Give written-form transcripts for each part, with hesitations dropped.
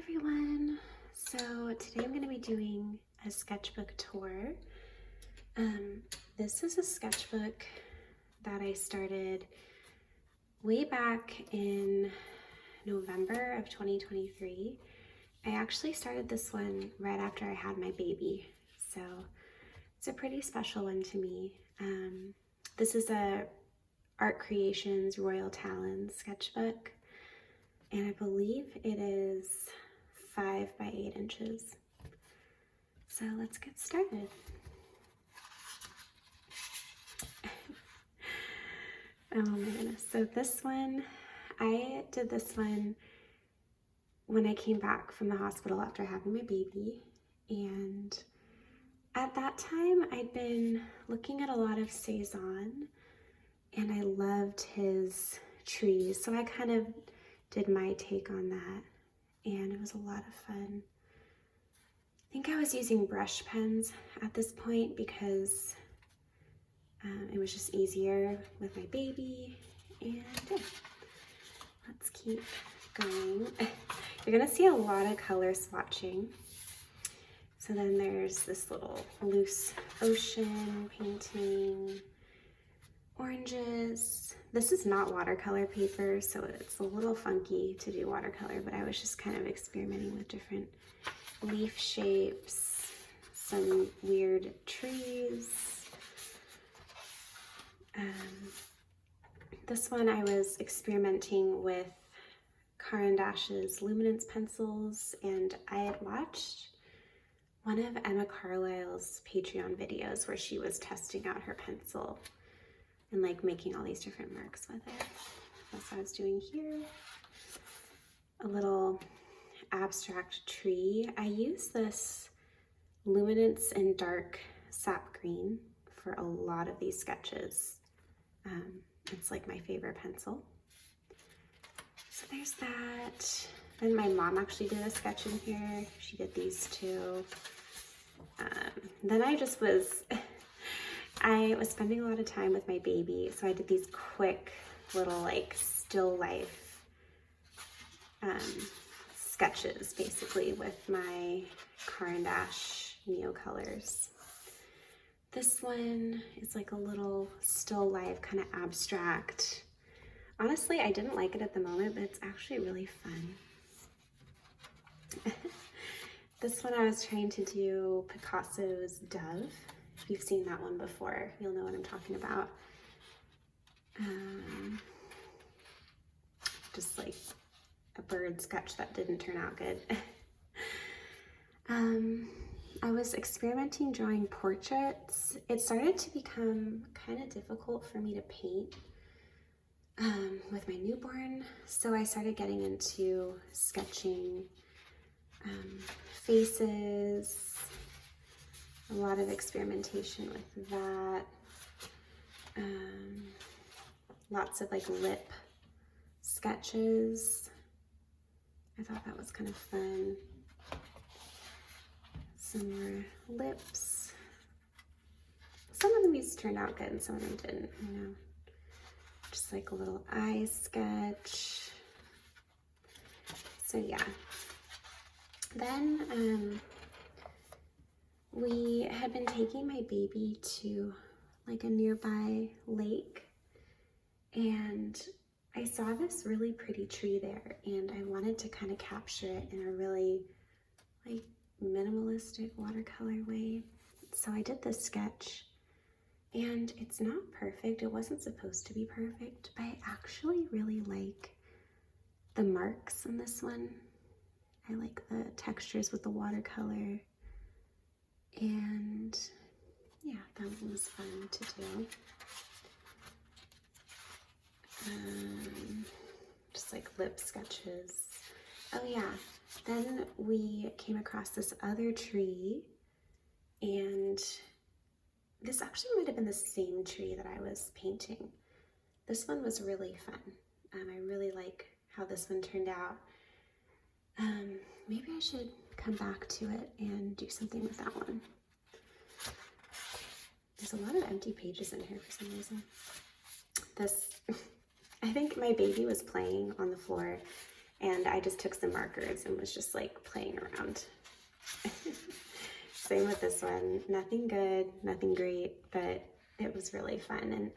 everyone. So today I'm going to be doing a sketchbook tour. This is a sketchbook that I started way back in November of 2023. I actually started this one right after I had my baby, so it's a pretty special one to me. This is a Art Creations Royal Talon sketchbook, and I believe it is 5 by 8 inches. So let's get started. Oh my goodness. So this one, I did this one when I came back from the hospital after having my baby. And at that time, I'd been looking at a lot of Cezanne, and I loved his trees. So I kind of did my take on that, and it was a lot of fun. I think I was using brush pens at this point because it was just easier with my baby. And yeah, let's keep going. You're gonna see a lot of color swatching. So then there's this little loose ocean painting, oranges. This is not watercolor paper, so it's a little funky to do watercolor, but I was just kind of experimenting with different leaf shapes, some weird trees. This one I was experimenting with Caran d'Ache's luminance pencils, and I had watched one of Emma Carlisle's Patreon videos where she was testing out her pencil and like making all these different marks with it. That's what I was doing here. A little abstract tree. I use this luminance and dark sap green for a lot of these sketches. It's like my favorite pencil. So there's that. Then my mom actually did a sketch in here. She did these two. Then I was spending a lot of time with my baby, so I did these quick little like still life sketches basically with my Caran d'Ache Neo colors. This one is like a little still life kind of abstract. Honestly, I didn't like it at the moment, but it's actually really fun. This one I was trying to do Picasso's Dove. If you've seen that one before, you'll know what I'm talking about. Just like a bird sketch that didn't turn out good. I was experimenting drawing portraits. It started to become kind of difficult for me to paint with my newborn, so I started getting into sketching faces, a lot of experimentation with that, lots of like lip sketches. I thought that was kind of fun. Some more lips. Some of these turned out good and some of them didn't, you know. Just like a little eye sketch. So yeah. Then we had been taking my baby to like a nearby lake, and I saw this really pretty tree there, and I wanted to kind of capture it in a really like minimalistic watercolor way. So I did this sketch, and it's not perfect. It wasn't supposed to be perfect, but I actually really like the marks on this one. I like the textures with the watercolor, and yeah, that one was fun to do. Just like lip sketches. Oh yeah, then we came across this other tree, and this actually might have been the same tree that I was painting. This one was really fun. I really like how this one turned out. Maybe I should come back to it and do something with that one. There's a lot of empty pages in here for some reason. I think my baby was playing on the floor, And I just took some markers and was just like playing around. Same with this one. Nothing good, nothing great, but it was really fun. And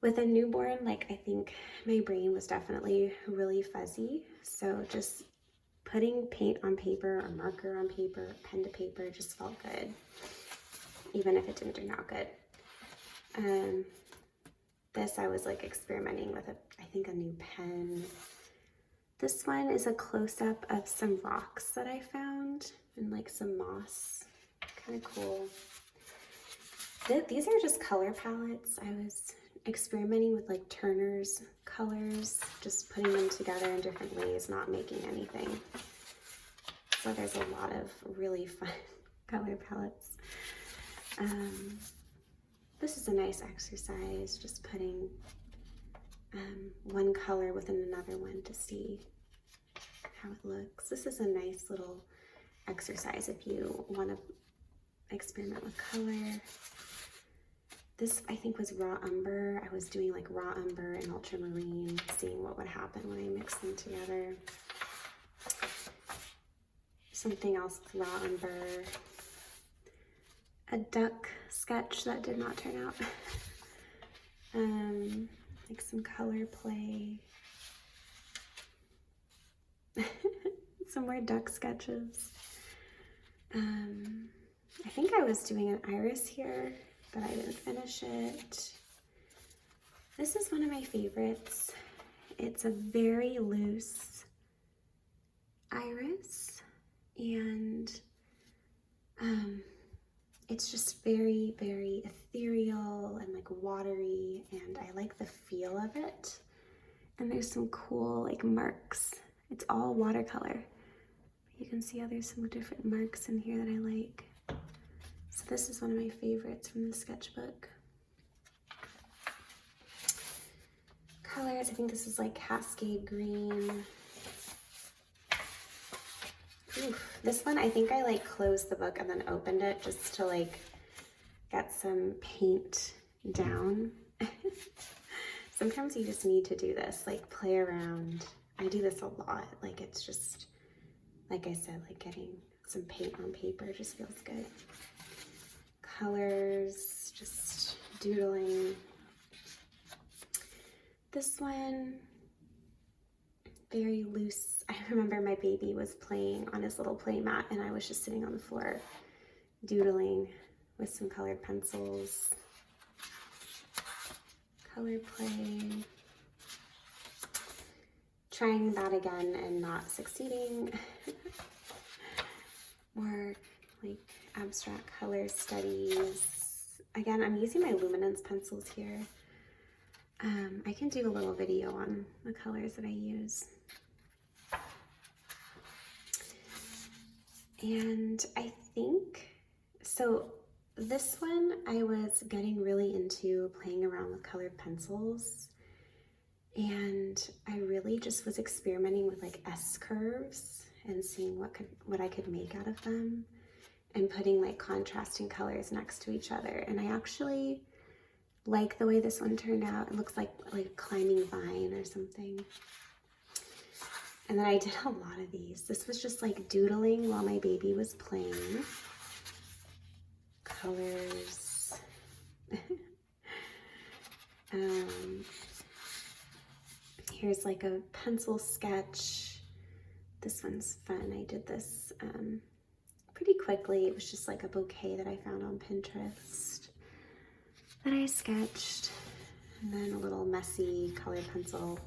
with a newborn, like, I think my brain was definitely really fuzzy. So just putting paint on paper or marker on paper, pen to paper just felt good, even if it didn't turn out good. This I was like experimenting with, I think a new pen. This one is a close-up of some rocks that I found and like some moss. Kind of cool. These are just color palettes. I was experimenting with like Turner's colors, just putting them together in different ways, not making anything. So there's a lot of really fun color palettes. This is a nice exercise, just putting one color within another one to see how it looks. This is a nice little exercise if you want to experiment with color. This I think was raw umber. I was doing like raw umber and ultramarine, seeing what would happen when I mixed them together. Something else with raw umber. A duck sketch that did not turn out. Like some color play. Some more duck sketches. I think I was doing an iris here, but I didn't finish it. This is one of my favorites. It's a very loose iris, and it's just very, very ethereal and like watery, and I like the feel of it. And there's some cool like marks. It's all watercolor. You can see how there's some different marks in here that I like. So this is one of my favorites from the sketchbook. Colors, I think this is like Cascade Green. Oof. This one, I think I like closed the book and then opened it just to like get some paint down. Sometimes you just need to do this, like play around. I do this a lot. Like it's just, like I said, like getting some paint on paper just feels good. Colors, just doodling. This one, very loose. I remember my baby was playing on his little play mat and I was just sitting on the floor doodling with some colored pencils. Color play. Trying that again and not succeeding. More like abstract color studies. Again, I'm using my luminance pencils here. I can do a little video on the colors that I use. And I think, so this one I was getting really into playing around with colored pencils, and I really just was experimenting with like S-curves and seeing what I could make out of them, and putting like contrasting colors next to each other. And I actually like the way this one turned out. It looks like a climbing vine or something. And then I did a lot of these. This was just like doodling while my baby was playing. Colors. Here's like a pencil sketch. This one's fun. I did this pretty quickly. It was just like a bouquet that I found on Pinterest that I sketched. And then a little messy colored pencil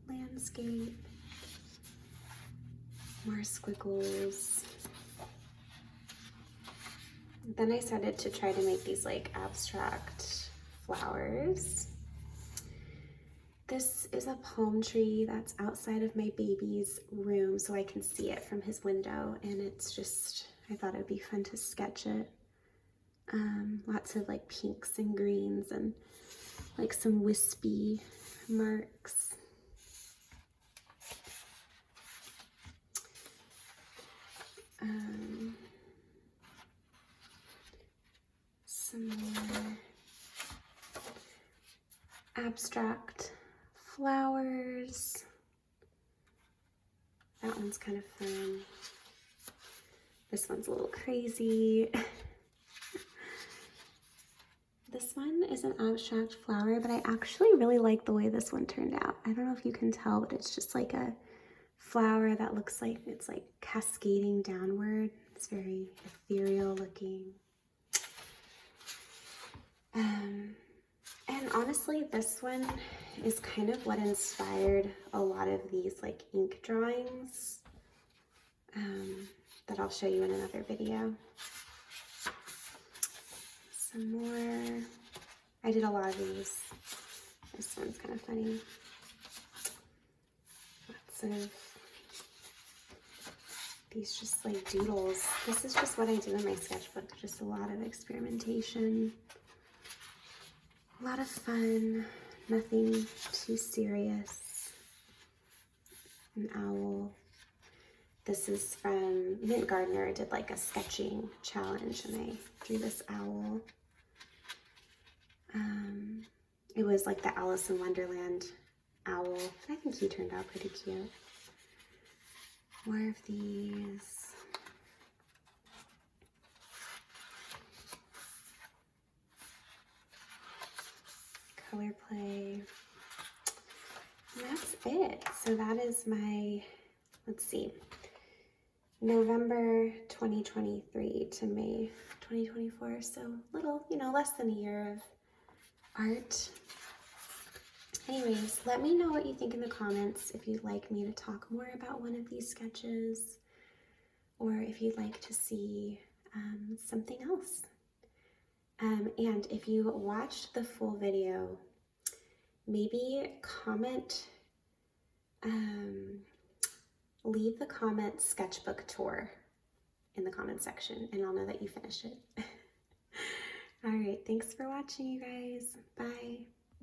landscape. More squiggles. Then I started to try to make these like abstract flowers. This is a palm tree that's outside of my baby's room so I can see it from his window, and it's just, I thought it would be fun to sketch it. Lots of like pinks and greens and like some wispy marks. Some more abstract flowers. That one's kind of fun. This one's a little crazy. This one is an abstract flower, but I actually really like the way this one turned out. I don't know if you can tell, but it's just like a flower that looks like it's like cascading downward. It's very ethereal looking. And honestly, this one is kind of what inspired a lot of these like ink drawings that I'll show you in another video. Some more. I did a lot of these. This one's kind of funny. Lots of these just like doodles. This is just what I do in my sketchbook. Just a lot of experimentation. A lot of fun, nothing too serious. An owl. This is from Mint Gardener. Did like a sketching challenge and I drew this owl. It was like the Alice in Wonderland owl. I think he turned out pretty cute. More of these. Color play. And that's it. So that is my, let's see, November 2023 to May 2024. So little, less than a year of art. Anyways, let me know what you think in the comments if you'd like me to talk more about one of these sketches or if you'd like to see something else. And if you watched the full video, maybe comment, leave the comment sketchbook tour in the comment section and I'll know that you finished it. All right, thanks for watching, you guys. Bye.